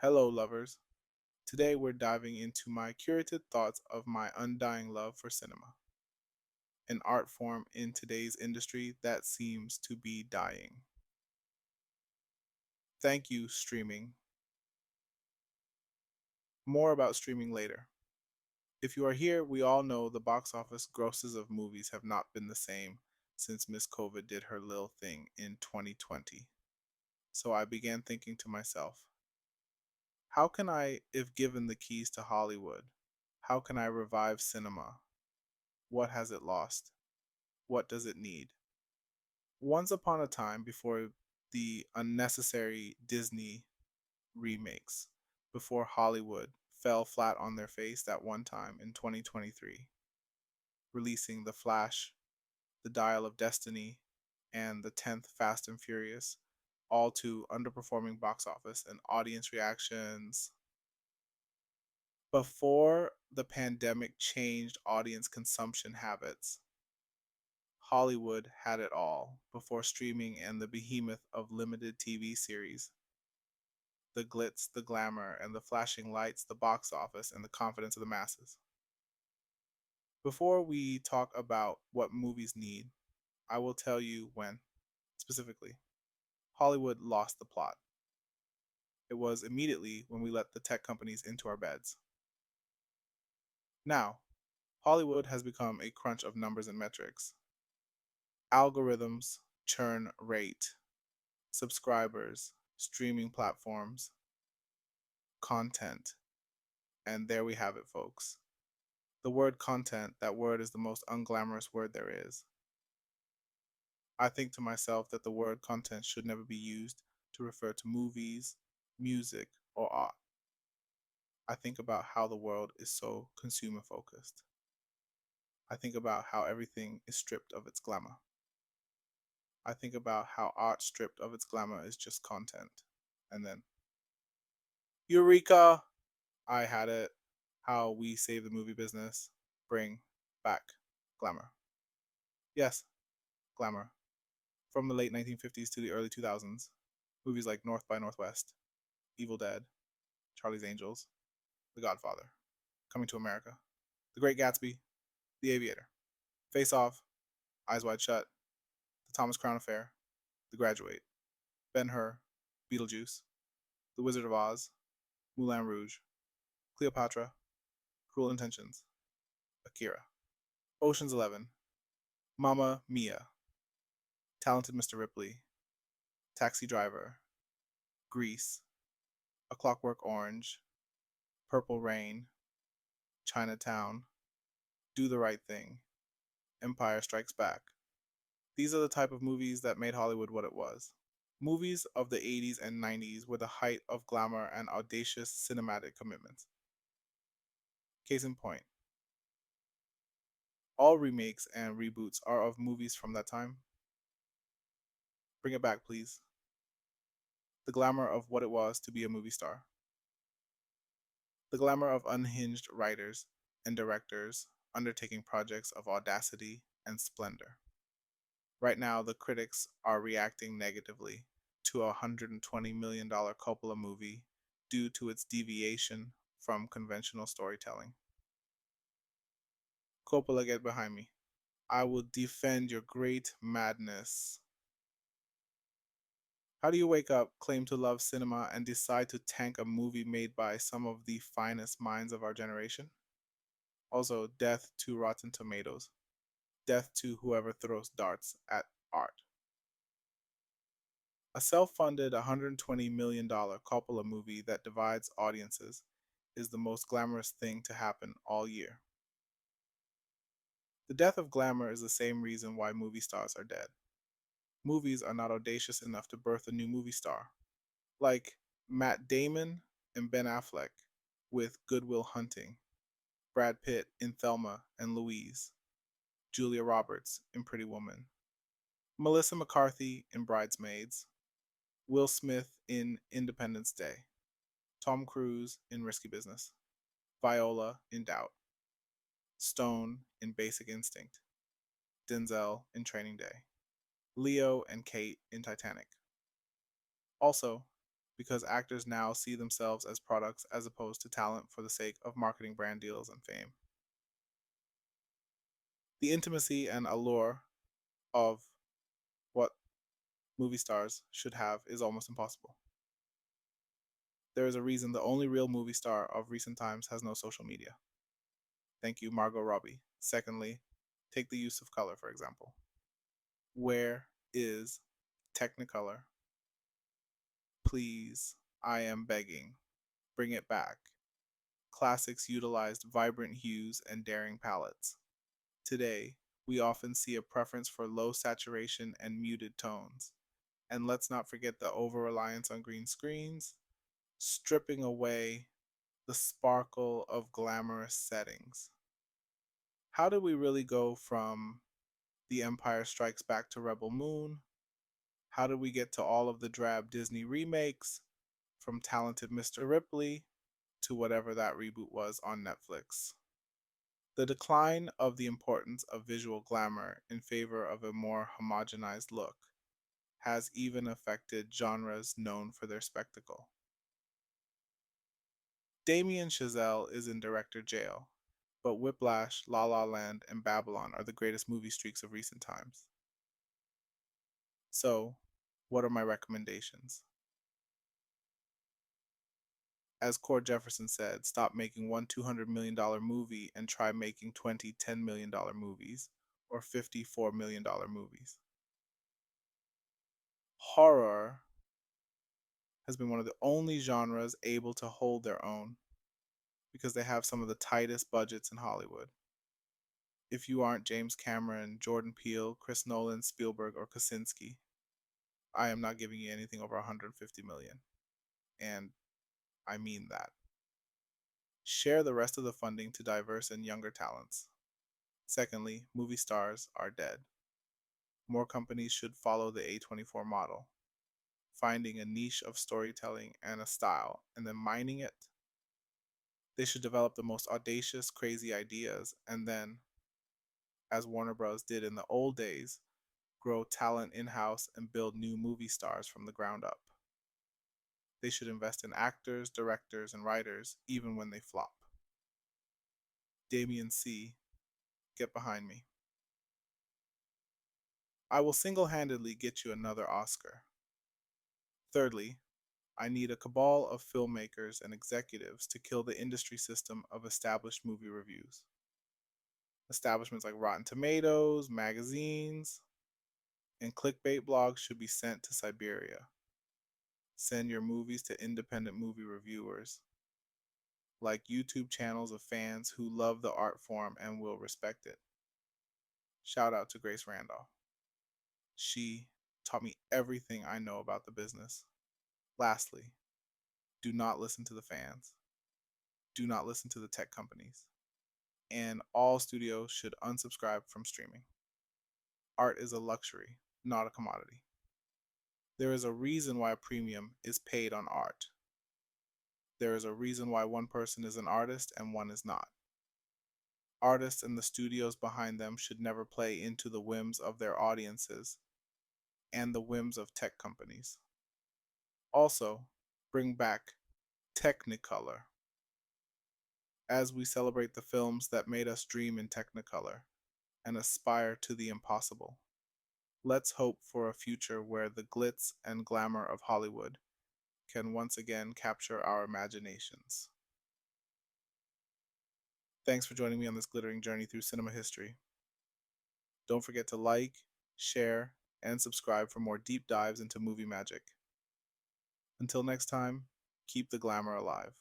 Hello, lovers. Today we're diving into my curated thoughts of my undying love for cinema, an art form in today's industry that seems to be dying. Thank you, streaming. More about streaming later. If you are here, we all know the box office grosses of movies have not been the same since Miss COVID did her little thing in 2020. So I began thinking to myself, how can I, if given the keys to Hollywood, how can I revive cinema? What has it lost? What does it need? Once upon a time, before the unnecessary Disney remakes, before Hollywood fell flat on their face that one time in 2023, releasing The Flash, The Dial of Destiny, and the 10th Fast and Furious, all to underperforming box office and audience reactions. Before the pandemic changed audience consumption habits, Hollywood had it all before streaming and the behemoth of limited TV series. The glitz, the glamour, and the flashing lights, the box office, and the confidence of the masses. Before we talk about what movies need, I will tell you when, specifically, Hollywood lost the plot. It was immediately when we let the tech companies into our beds. Now, Hollywood has become a crunch of numbers and metrics. Algorithms, churn rate, subscribers, streaming platforms, content. And there we have it, folks. The word content, that word is the most unglamorous word there is. I think to myself that the word content should never be used to refer to movies, music, or art. I think about how the world is so consumer focused. I think about how everything is stripped of its glamour. I think about how art stripped of its glamour is just content. And then, Eureka! I had it. How we save the movie business. Bring back glamour. Yes, glamour. From the late 1950s to the early 2000s, movies like North by Northwest, Evil Dead, Charlie's Angels, The Godfather, Coming to America, The Great Gatsby, The Aviator, Face Off, Eyes Wide Shut, The Thomas Crown Affair, The Graduate, Ben-Hur, Beetlejuice, The Wizard of Oz, Moulin Rouge, Cleopatra, Cruel Intentions, Akira, Ocean's 11, Mamma Mia, Talented Mr. Ripley, Taxi Driver, Grease, A Clockwork Orange, Purple Rain, Chinatown, Do the Right Thing, Empire Strikes Back. These are the type of movies that made Hollywood what it was. Movies of the 80s and 90s were the height of glamour and audacious cinematic commitments. Case in point, all remakes and reboots are of movies from that time. Bring it back, please. The glamour of what it was to be a movie star. The glamour of unhinged writers and directors undertaking projects of audacity and splendor. Right now, the critics are reacting negatively to a $120 million Coppola movie due to its deviation from conventional storytelling. Coppola, get behind me. I will defend your great madness. How do you wake up, claim to love cinema, and decide to tank a movie made by some of the finest minds of our generation? Also, death to Rotten Tomatoes. Death to whoever throws darts at art. A self-funded $120 million Coppola movie that divides audiences is the most glamorous thing to happen all year. The death of glamour is the same reason why movie stars are dead. Movies are not audacious enough to birth a new movie star. Like Matt Damon and Ben Affleck with Good Will Hunting, Brad Pitt in Thelma and Louise, Julia Roberts in Pretty Woman, Melissa McCarthy in Bridesmaids, Will Smith in Independence Day, Tom Cruise in Risky Business, Viola in Doubt, Stone in Basic Instinct, Denzel in Training Day, Leo and Kate in Titanic. Also, because actors now see themselves as products as opposed to talent for the sake of marketing, brand deals, and fame. The intimacy and allure of what movie stars should have is almost impossible. There is a reason the only real movie star of recent times has no social media. Thank you, Margot Robbie. Secondly, take the use of color, for example. Where is Technicolor? Please, I am begging. Bring it back. Classics utilized vibrant hues and daring palettes. Today, we often see a preference for low saturation and muted tones. And let's not forget the over reliance on green screens, stripping away the sparkle of glamorous settings. How did we really go from The Empire Strikes Back to Rebel Moon? How did we get to all of the drab Disney remakes, from Talented Mr. Ripley to whatever that reboot was on Netflix? The decline of the importance of visual glamour in favor of a more homogenized look has even affected genres known for their spectacle. Damien Chazelle is in director jail, but Whiplash, La La Land, and Babylon are the greatest movie streaks of recent times. So, what are my recommendations? As Cord Jefferson said, stop making one $200 million movie and try making 20 $10 million movies or 50 $4 million movies. Horror has been one of the only genres able to hold their own because they have some of the tightest budgets in Hollywood. If you aren't James Cameron, Jordan Peele, Chris Nolan, Spielberg, or Kosinski, I am not giving you anything over 150 million. And I mean that. Share the rest of the funding to diverse and younger talents. Secondly, movie stars are dead. More companies should follow the A24 model, finding a niche of storytelling and a style, and then mining it. They should develop the most audacious, crazy ideas, and then, as Warner Bros. Did in the old days, grow talent in-house and build new movie stars from the ground up. They should invest in actors, directors, and writers, even when they flop. Damien C., get behind me. I will single-handedly get you another Oscar. Thirdly, I need a cabal of filmmakers and executives to kill the industry system of established movie reviews. Establishments like Rotten Tomatoes, magazines, and clickbait blogs should be sent to Siberia. Send your movies to independent movie reviewers, like YouTube channels of fans who love the art form and will respect it. Shout out to Grace Randolph. She taught me everything I know about the business. Lastly, do not listen to the fans. Do not listen to the tech companies. And all studios should unsubscribe from streaming. Art is a luxury, not a commodity. There is a reason why a premium is paid on art. There is a reason why one person is an artist and one is not. Artists and the studios behind them should never play into the whims of their audiences and the whims of tech companies. Also, bring back Technicolor as we celebrate the films that made us dream in Technicolor and aspire to the impossible. Let's hope for a future where the glitz and glamour of Hollywood can once again capture our imaginations. Thanks for joining me on this glittering journey through cinema history. Don't forget to like, share, and subscribe for more deep dives into movie magic. Until next time, keep the glamour alive.